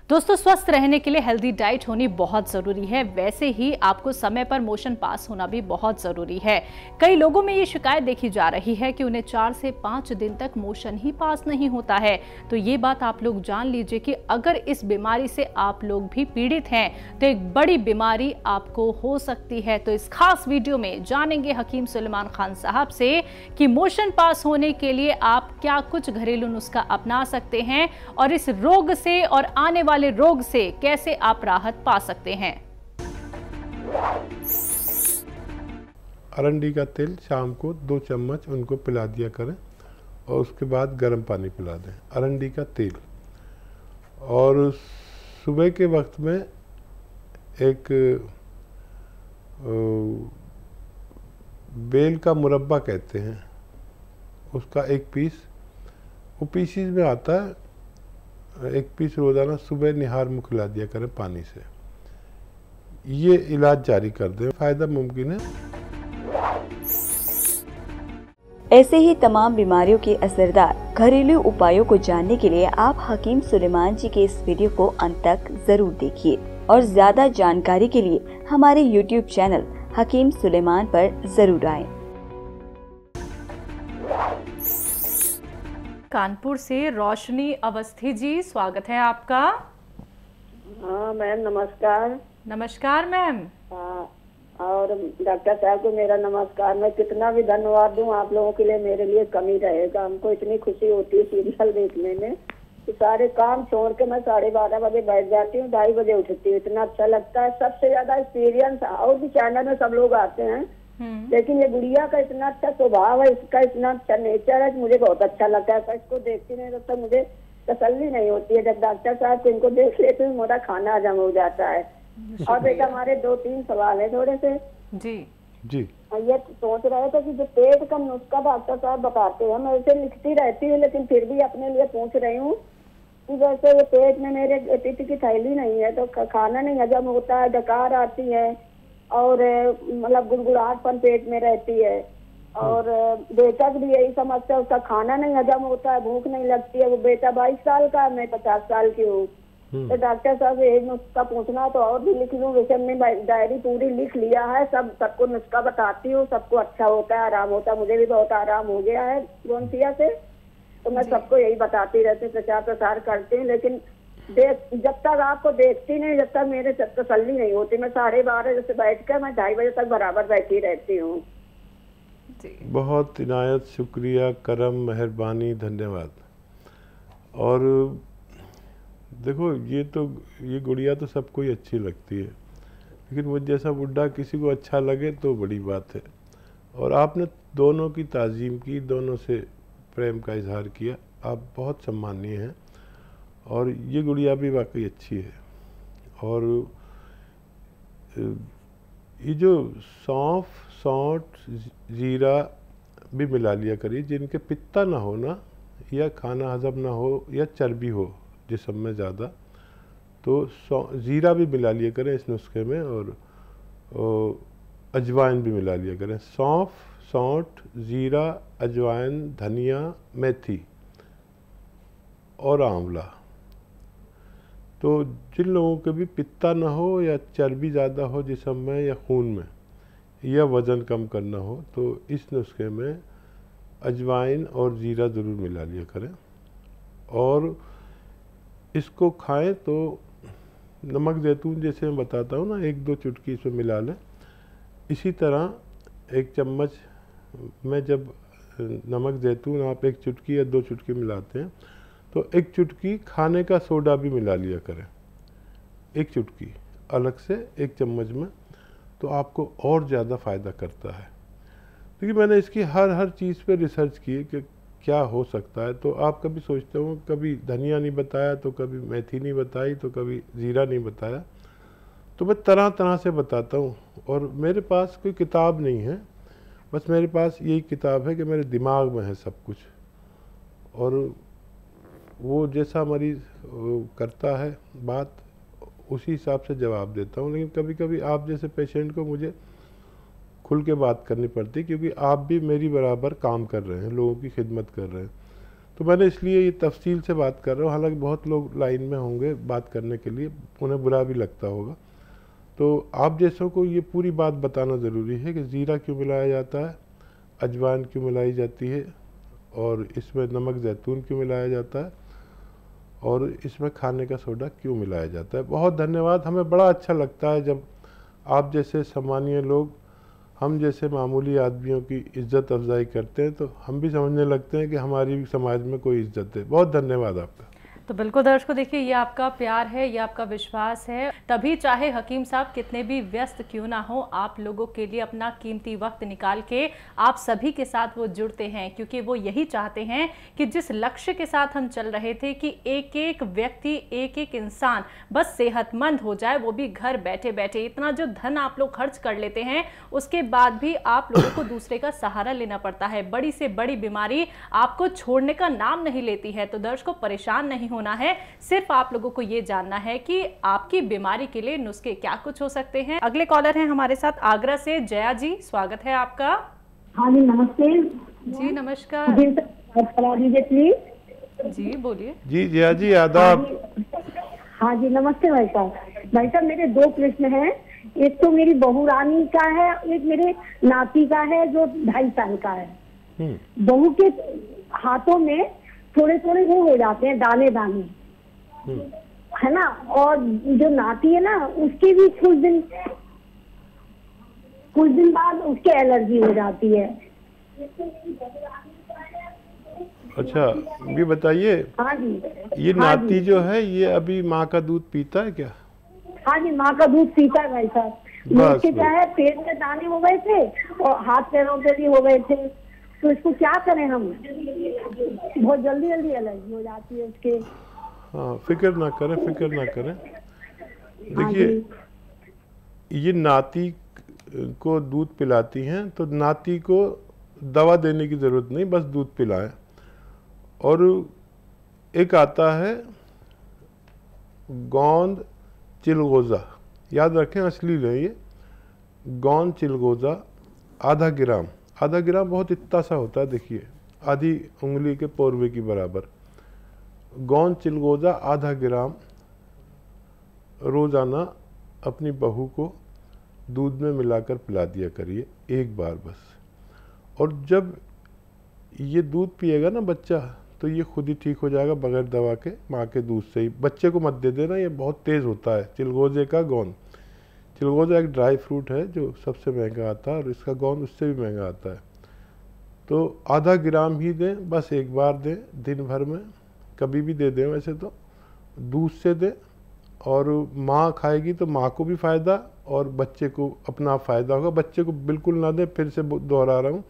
दोस्तों, स्वस्थ रहने के लिए हेल्दी डाइट होनी बहुत ज़रूरी है। वैसे ही आपको समय पर मोशन पास होना भी बहुत ज़रूरी है। कई लोगों में ये शिकायत देखी जा रही है कि उन्हें 4 से 5 दिन तक मोशन ही पास नहीं होता है। तो ये बात आप लोग जान लीजिए कि अगर इस बीमारी से आप लोग भी पीड़ित हैं तो एक बड़ी बीमारी आपको हो सकती है। तो इस खास वीडियो में जानेंगे हकीम सुलेमान खान साहब से कि मोशन पास होने के लिए आप क्या कुछ घरेलू नुस्खा अपना सकते हैं और इस रोग से और आने वाले रोग से कैसे आप राहत पा सकते हैं। अरंडी का तेल शाम को 2 चम्मच उनको पिला दिया करें और उसके बाद गर्म पानी पिला दें। अरंडी का तेल, और सुबह के वक्त में एक बेल का मुरब्बा कहते हैं, उसका एक पीस, वो पीसीज में आता है, एक पीस रोज़ाना सुबह निहार मुँह खिला दिया करें पानी से। ये इलाज जारी कर दें, फ़ायदा मुमकिन है। ऐसे ही तमाम बीमारियों के असरदार घरेलू उपायों को जानने के लिए आप हकीम सुलेमान जी के इस वीडियो को अंत तक जरूर देखिए और ज्यादा जानकारी के लिए हमारे YouTube चैनल हकीम सुलेमान पर जरूर आएं। कानपुर से रोशनी अवस्थी जी, स्वागत है आपका। हाँ मैम, नमस्कार। नमस्कार मैम। हाँ, और डॉक्टर साहब को मेरा नमस्कार। मैं कितना भी धन्यवाद दूं आप लोगों के लिए, मेरे लिए कमी रहेगा। हमको इतनी खुशी होती है सीरियल देखने में कि सारे काम छोड़ के मैं 12:30 बजे बैठ जाती हूँ, 2:30 बजे उठती हूँ। इतना अच्छा लगता है। सबसे ज्यादा एक्सपीरियंस, और भी चैनल में सब लोग आते हैं, लेकिन ये गुड़िया का इतना अच्छा स्वभाव है, इसका इतना अच्छा नेचर है, मुझे बहुत अच्छा लगता है। इसको देखती नहीं तब तक मुझे तसल्ली नहीं होती है। जब डॉक्टर साहब को इनको देख लेते हैं मेरा खाना हजम हो जाता है। और बेटा, हमारे 2-3 सवाल है थोड़े से। जी जी। ये सोच रहे थे कि जो पेट का नुस्खा डॉक्टर साहब बताते हैं, मैं उसे लिखती रहती हूँ, लेकिन फिर भी अपने लिए पूछ रही हूँ कि जैसे ये पेट में मेरे पित्त की थैली नहीं है तो खाना नहीं हजम होता है, डकार आती है और मतलब गुड़गुड़ाहटपन पेट में रहती है। और बेटा की भी यही समस्या, उसका खाना नहीं हजम होता है, भूख नहीं लगती है। वो बेटा 22 साल का है, मैं 50 साल की हूँ। तो डॉक्टर साहब ये नुस्खा पूछना तो और भी लिख लूँ, वैसे हमने डायरी पूरी लिख लिया है, सबको नुस्खा बताती हूँ, सबको अच्छा होता है, आराम होता है। मुझे भी बहुत आराम हो गया है गोंसिया से, तो मैं सबको यही बताती रहती हूँ, प्रचार प्रसार करती हूँ। लेकिन जब तक आपको देखती नहीं, जब तक मेरे तसल्ली नहीं होती। मैं 12:30 जैसे बैठ कर मैं 2:30 बजे तक बराबर बैठी रहती हूँ। बहुत इनायत, शुक्रिया, करम, मेहरबानी, धन्यवाद। और देखो, ये गुड़िया तो सबको ही अच्छी लगती है, लेकिन मुझ जैसा बुढ़ा किसी को अच्छा लगे तो बड़ी बात है। और आपने दोनों की ताज़ीम की, दोनों से प्रेम का इजहार किया, आप बहुत सम्माननीय हैं। और ये गुड़िया भी वाकई अच्छी है। और ये जो सौंफ, सौंठ, जीरा भी मिला लिया करिए। जिनके पित्ता ना हो ना, या खाना हजम ना हो, या चर्बी हो जिस्म में ज़्यादा, तो जीरा भी मिला लिया करें इस नुस्खे में। और अजवाइन भी मिला लिया करें। सौंफ, सौंठ, जीरा, अजवाइन, धनिया, मेथी और आंवला। तो जिन लोगों के भी पित्ता ना हो, या चर्बी ज़्यादा हो जिस्म में, या खून में, या वज़न कम करना हो, तो इस नुस्खे में अजवाइन और ज़ीरा ज़रूर मिला लिया करें। और इसको खाएं तो नमक ज़ैतून जैसे मैं बताता हूँ ना, 1-2 चुटकी इसमें मिला लें। इसी तरह 1 चम्मच में जब नमक ज़ैतून आप 1 चुटकी या 2 चुटकी मिलाते हैं, तो 1 चुटकी खाने का सोडा भी मिला लिया करें, 1 चुटकी अलग से 1 चम्मच में, तो आपको और ज़्यादा फ़ायदा करता है। क्योंकि मैंने इसकी हर चीज़ पे रिसर्च की है कि क्या हो सकता है। तो आप कभी सोचते हो, कभी धनिया नहीं बताया, तो कभी मेथी नहीं बताई, तो कभी ज़ीरा नहीं बताया। तो मैं तरह तरह से बताता हूँ। और मेरे पास कोई किताब नहीं है, बस मेरे पास यही किताब है कि मेरे दिमाग में है सब कुछ। और वो जैसा मरीज़ करता है बात, उसी हिसाब से जवाब देता हूँ। लेकिन कभी कभी आप जैसे पेशेंट को मुझे खुल के बात करनी पड़ती है, क्योंकि आप भी मेरी बराबर काम कर रहे हैं, लोगों की खिदमत कर रहे हैं। तो मैंने इसलिए ये तफसील से बात कर रहा हूँ। हालांकि बहुत लोग लाइन में होंगे बात करने के लिए, उन्हें बुरा भी लगता होगा, तो आप जैसों को ये पूरी बात बताना ज़रूरी है कि ज़ीरा क्यों मिलाया जाता है, अजवाइन क्यों मिलाई जाती है, और इसमें नमक ज़ैतून क्यों मिलाया जाता है, और इसमें खाने का सोडा क्यों मिलाया जाता है। बहुत धन्यवाद। हमें बड़ा अच्छा लगता है जब आप जैसे सम्मानीय लोग हम जैसे मामूली आदमियों की इज़्ज़त अफजाई करते हैं, तो हम भी समझने लगते हैं कि हमारी भी समाज में कोई इज़्ज़त है। बहुत धन्यवाद आपका। तो बिल्कुल दर्शकों, देखिए ये आपका प्यार है, ये आपका विश्वास है, तभी चाहे हकीम साहब कितने भी व्यस्त क्यों ना हो, आप लोगों के लिए अपना कीमती वक्त निकाल के आप सभी के साथ वो जुड़ते हैं, क्योंकि वो यही चाहते हैं कि जिस लक्ष्य के साथ हम चल रहे थे कि एक एक व्यक्ति, एक एक इंसान बस सेहतमंद हो जाए, वो भी घर बैठे बैठे। इतना जो धन आप लोग खर्च कर लेते हैं, उसके बाद भी आप लोगों को दूसरे का सहारा लेना पड़ता है। बड़ी से बड़ी बीमारी आपको छोड़ने का नाम नहीं लेती है। तो दर्शकों, परेशान नहीं होना है, सिर्फ आप लोगों को ये जानना है कि आपकी बीमारी के लिए नुस्खे क्या कुछ हो सकते हैं। अगले कॉलर हैं हमारे साथ आगरा से जया जी, स्वागत है आपका। हाँ जी नमस्ते। जी नमस्कार। दीजिए प्लीज। जी बोलिए। जी जया जी आदाब। हाँ जी नमस्ते भाई साहब। भाई साहब मेरे दो प्रश्न हैं, एक तो मेरी बहू रानी का है, एक मेरे नाती का है जो 2.5 साल का है। बहू के हाथों में थोड़े थोड़े वो हो जाते हैं, दाने दाने, है ना, और जो नाती है ना उसके भी कुछ दिन बाद उसके एलर्जी हो जाती है। अच्छा ये बताइए, हाँ जी। ये हाँ नाती जी। जो है ये अभी माँ का दूध पीता है क्या? हाँ जी, माँ का दूध पीता है भाई साहब। उसके क्या है, पेट में दाने हो गए थे और हाथ पैरों पे भी हो गए थे, तो इसको क्या करें हम, बहुत जल्दी जल्दी एलर्जी हो जाती है उसके। हाँ फिक्र ना करें, फिक्र ना करें। देखिए ये नाती को दूध पिलाती हैं तो नाती को दवा देने की ज़रूरत नहीं, बस दूध पिलाएं। और एक आता है गोंद चिलगोज़ा, याद रखें, असली लें ये, गोंद चिलगोज़ा आधा ग्राम बहुत इतना सा होता है, देखिए आधी उंगली के पोरवे की बराबर। गोंद चिलगोज़ा आधा ग्राम रोज़ाना अपनी बहू को दूध में मिलाकर पिला दिया करिए, एक बार बस। और जब ये दूध पिएगा ना बच्चा, तो ये खुद ही ठीक हो जाएगा बगैर दवा के, माँ के दूध से ही। बच्चे को मत दे देना, ये बहुत तेज़ होता है चिलगोज़े का गोंद। चिलगोज़ा एक ड्राई फ्रूट है जो सबसे महंगा आता है, और इसका गोंद उससे भी महंगा आता है। तो आधा ग्राम ही दें, बस एक बार दें दिन भर में, कभी भी दे दें, वैसे तो दूध से दें। और माँ खाएगी तो माँ को भी फ़ायदा और बच्चे को अपना फ़ायदा होगा। बच्चे को बिल्कुल ना दें, फिर से दोहरा रहा हूँ,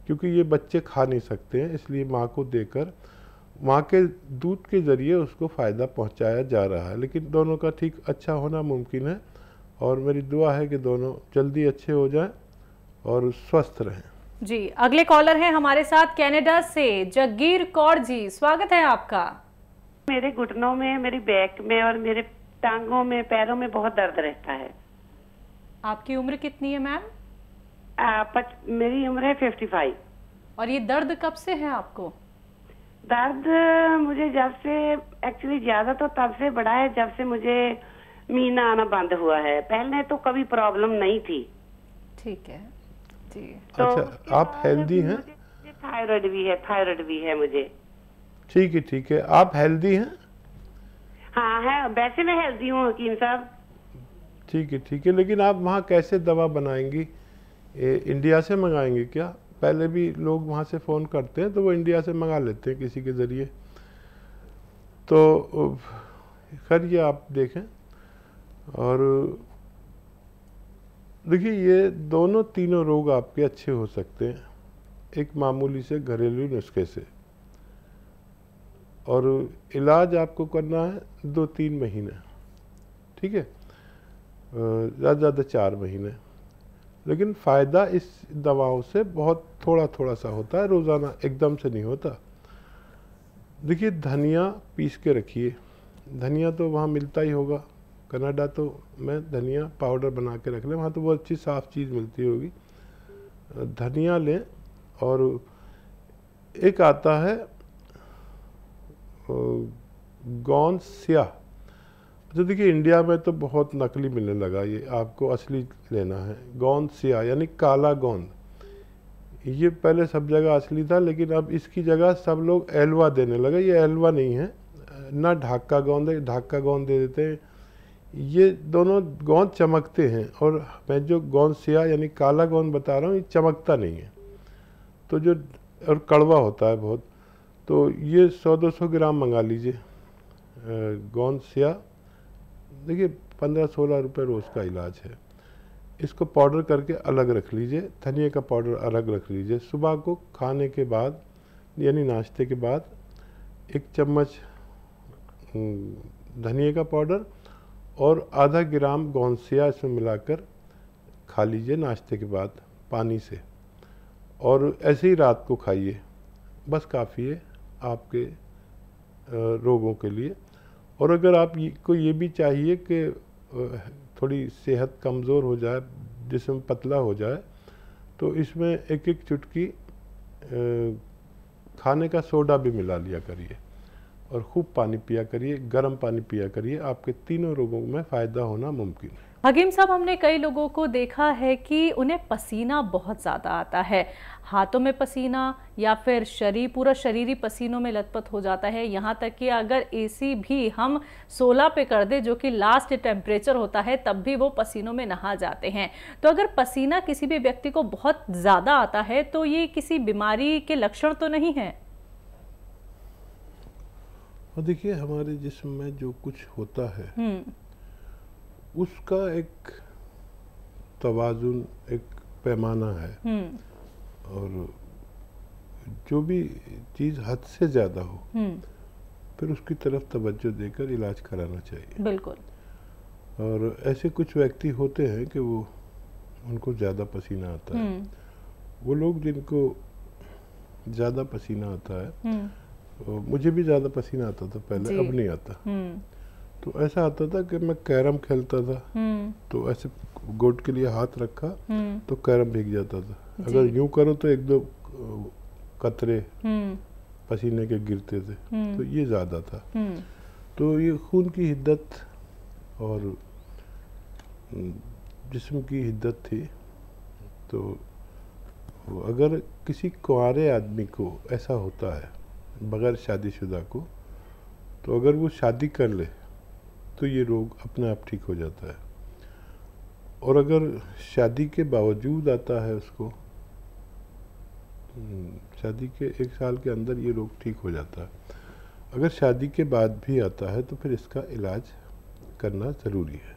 क्योंकि ये बच्चे खा नहीं सकते हैं, इसलिए माँ को देकर माँ के दूध के ज़रिए उसको फ़ायदा पहुँचाया जा रहा है। लेकिन दोनों का ठीक अच्छा होना मुमकिन है, और मेरी दुआ है कि दोनों जल्दी अच्छे हो जाएं और स्वस्थ रहें। जी अगले कॉलर हैं हमारे साथ कनाडा से जगीर कौर जी, स्वागत है आपका। मेरे घुटनों में, मेरी बैक में और मेरे टांगों में, पैरों में बहुत दर्द रहता है। आपकी उम्र कितनी है मैम? मेरी उम्र है 55। और ये दर्द कब से है आपको? दर्द मुझे जब से, एक्चुअली ज्यादा तो तब से बढ़ा है जब से मुझे महीना आना बंद हुआ है, पहले तो कभी प्रॉब्लम नहीं थी। ठीक है जी। तो अच्छा आप हेल्दी हैं? थायराइड भी है मुझे। ठीक है, आप हेल्दी हैं? हाँ है, वैसे मैं हेल्दी हूँ हकीम साहब। ठीक है, लेकिन आप वहाँ कैसे दवा बनाएंगी? इंडिया से मंगाएंगे क्या? पहले भी लोग वहाँ से फ़ोन करते हैं तो वो इंडिया से मंगा लेते हैं किसी के ज़रिए। तो खैर ये आप देखें। और देखिए ये दोनों तीनों रोग आपके अच्छे हो सकते हैं एक मामूली से घरेलू नुस्खे से। और इलाज आपको करना है 2-3 महीने, ठीक है, ज़्यादा ज़्यादा 4 महीने। लेकिन फ़ायदा इस दवाओं से बहुत थोड़ा सा होता है, रोज़ाना एकदम से नहीं होता। देखिए धनिया पीस के रखिए, धनिया तो वहाँ मिलता ही होगा, कनाडा तो मैं धनिया पाउडर बना के रख लें, वहाँ तो बहुत अच्छी साफ़ चीज़ मिलती होगी। धनिया लें, और एक आता है गोंद स्याह, तो देखिए इंडिया में तो बहुत नकली मिलने लगा, ये आपको असली लेना है। गोंद स्याह यानी काला गोंद, ये पहले सब जगह असली था, लेकिन अब इसकी जगह सब लोग एलवा देने लगे। ये एलवा नहीं है, ना ढाका गोंद है, ढाका गोंद दे देते हैं। ये दोनों गोंद चमकते हैं, और मैं जो गोंद स्याह यानी काला गोंद बता रहा हूँ ये चमकता नहीं है, तो जो और कड़वा होता है बहुत। तो ये 100-200 ग्राम मंगा लीजिए गोंद स्याह। देखिए 15-16 रुपये रोज़ का इलाज है। इसको पाउडर करके अलग रख लीजिए, धनिया का पाउडर अलग रख लीजिए। सुबह को खाने के बाद यानी नाश्ते के बाद 1 चम्मच धनिया का पाउडर और आधा ग्राम गोंद स्याह इसमें मिलाकर खा लीजिए नाश्ते के बाद पानी से, और ऐसे ही रात को खाइए, बस काफ़ी है आपके रोगों के लिए। और अगर आप को ये भी चाहिए कि थोड़ी सेहत कमज़ोर हो जाए, जिस्म पतला हो जाए, तो इसमें 1-1 चुटकी खाने का सोडा भी मिला लिया करिए, और खूब पानी पिया करिए, गर्म पानी पिया करिए। आपके तीनों रोगों में फ़ायदा होना मुमकिन है। हकीम साहब, हमने कई लोगों को देखा है कि उन्हें पसीना बहुत ज़्यादा आता है, हाथों में पसीना या फिर पूरा शरीर ही पसीनों में लथपथ हो जाता है। यहाँ तक कि अगर एसी भी हम 16 पे कर दे, जो कि लास्ट टेम्परेचर होता है, तब भी वो पसीनों में नहा जाते हैं। तो अगर पसीना किसी भी व्यक्ति को बहुत ज़्यादा आता है तो ये किसी बीमारी के लक्षण तो नहीं है? और देखिए हमारे जिस्म में जो कुछ होता है उसका एक तवाजुन, एक पैमाना है, और जो भी चीज़ हद से ज़्यादा हो फिर उसकी तरफ तवज्जो देकर इलाज कराना चाहिए। बिल्कुल। और ऐसे कुछ व्यक्ति होते हैं कि वो उनको ज़्यादा पसीना आता है। वो लोग जिनको ज़्यादा पसीना आता है, मुझे भी ज़्यादा पसीना आता था पहले, अब नहीं आता। तो ऐसा आता था कि मैं कैरम खेलता था, तो ऐसे गोट के लिए हाथ रखा तो कैरम भीग जाता था। अगर यूं करो तो 1-2 कतरे पसीने के गिरते थे, तो ये ज़्यादा था। तो ये खून की हिद्दत और जिस्म की हिद्दत थी। तो अगर किसी कुंवारे आदमी को ऐसा होता है बगैर शादीशुदा को, तो अगर वो शादी कर ले तो ये रोग अपने आप ठीक हो जाता है। और अगर शादी के बावजूद आता है उसको, शादी के 1 साल के अंदर ये रोग ठीक हो जाता है। अगर शादी के बाद भी आता है तो फिर इसका इलाज करना ज़रूरी है।